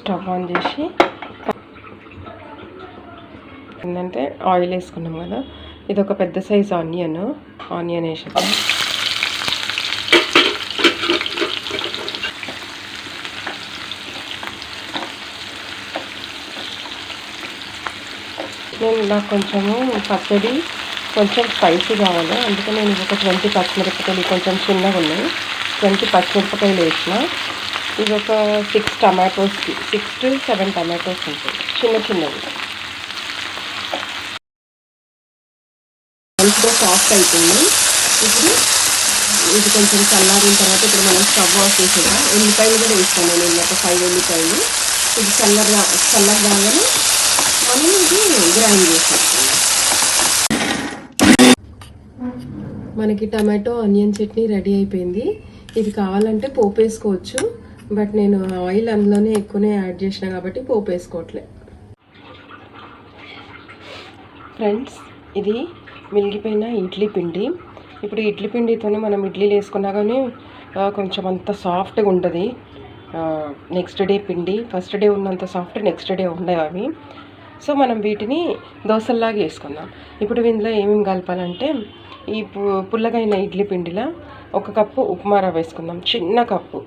Stove on చేసి ఏంటంటే oil వేసుకున్నాం కదా, ఇది ఒక పెద్ద సైజు ఆనియన్ వేసేద్దాం. నేను నాకు కొంచెము పచ్చడి కొంచెం స్పైసీ కావాలి, అందుకే నేను ఒక 20 పచ్చిమిరపకాయలు కొంచెం చిన్నగా ఉన్నాయి, 20 పచ్చిమిరపకాయలు వేసిన. ఇది ఒక 6 టమాటోస్కి 6 to 7 టమాటోస్ ఉంటాయి చిన్నవి. మంచిగా సాఫ్ట్ అయిపోయింది. ఇప్పుడు ఇది కొంచెం చల్లారిన తర్వాత ఇప్పుడు మనం స్టవ్ ఆఫ్ చేసేద్దాం. ఉల్లిపాయలు కూడా వేస్తాను నేను, ఒక 5 ఉల్లిపాయలు. ఇది చల్లగానే మనం ఇది గ్రైండ్ చేసేస్తాం. మనకి టమాటో ఆనియన్ చట్నీ రెడీ అయిపోయింది. ఇది కావాలంటే పోపు వేసుకోవచ్చు, బట్ నేను ఆయిల్ అందులోనే ఎక్కువనే యాడ్ చేసిన కాబట్టి పోపు వేసుకోవట్లే. ఫ్రెండ్స్, ఇది మిగిలిపోయిన ఇడ్లీ పిండి. ఇప్పుడు ఇడ్లీ పిండితోనే మనం ఇడ్లీలు వేసుకున్నా కానీ కొంచెం అంత సాఫ్ట్గా ఉంటుంది. నెక్స్ట్ డే పిండి ఫస్ట్ డే ఉన్నంత సాఫ్ట్ నెక్స్ట్ డే ఉండవు అవి. సో మనం వీటిని దోశల్లాగా వేసుకుందాం. ఇప్పుడు ఇందులో ఏమేమి కలపాలంటే, ఈ పుల్లగైన ఇడ్లీ పిండిలో 1 కప్పు ఉప్మా రవ్వ వేసుకుందాం, చిన్న కప్పు.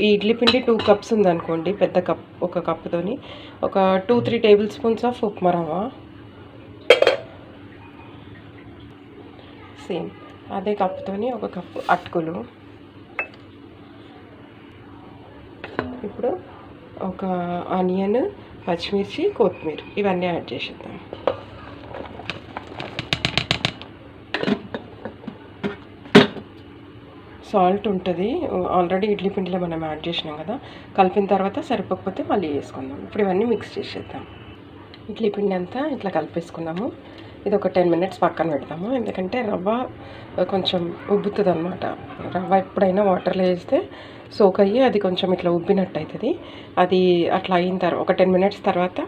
ఈ ఇడ్లీ పిండి 2 కప్స్ ఉందనుకోండి, పెద్ద కప్ 1 కప్పుతోని ఒక 2-3 టేబుల్ స్పూన్స్ ఆఫ్ ఉప్మా రవ్వ. సేమ్ అదే కప్పుతోని 1 కప్పు అటుకులు. ఇప్పుడు ఒక ఆనియన్, పచ్చిమిర్చి, కొత్తిమీర ఇవన్నీ యాడ్ చేసేద్దాం. సాల్ట్ ఉంటుంది ఆల్రెడీ ఇడ్లీ పిండిలో మనం యాడ్ చేసినాం కదా, కలిపిన తర్వాత సరిపోకపోతే మళ్ళీ వేసుకుందాం. ఇప్పుడు ఇవన్నీ మిక్స్ చేసేద్దాం. ఇడ్లీ పిండి అంతా ఇట్లా కలిపేసుకున్నాము. ఇది ఒక 10 minutes పక్కన పెడతాము, ఎందుకంటే రవ్వ కొంచెం ఉబ్బుతుంది అనమాట. రవ్వ ఎప్పుడైనా వాటర్లో వేస్తే సోక్ అయ్యి అది కొంచెం ఇట్లా ఉబ్బినట్టు అవుతుంది. అది అట్లా అయిన తర్వాత ఒక 10 minutes తర్వాత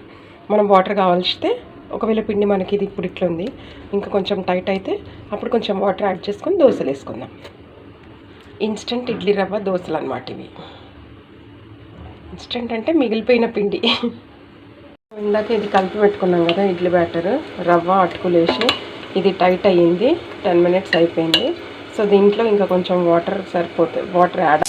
మనం వాటర్ కావాల్సితే, ఒకవేళ పిండి మనకి ఇది ఇప్పుడు ఇట్లా ఉంది, ఇంకా కొంచెం టైట్ అయితే అప్పుడు కొంచెం వాటర్ యాడ్ చేసుకొని దోశలు వేసుకుందాం. ఇన్స్టెంట్ ఇడ్లీ రవ్వ దోశలు అనమాట ఇవి. ఇన్స్టెంట్ అంటే మిగిలిపోయిన పిండి. ఇందాక ఇది కలిపి పెట్టుకున్నాం కదా ఇడ్లీ బ్యాటర్, రవ్వ అటుకులు వేసి ఇది టైట్ అయ్యింది. 10 minutes అయిపోయింది. సో దీంట్లో ఇంకా కొంచెం వాటర్ సరిపోతుంది, వాటర్ యాడ్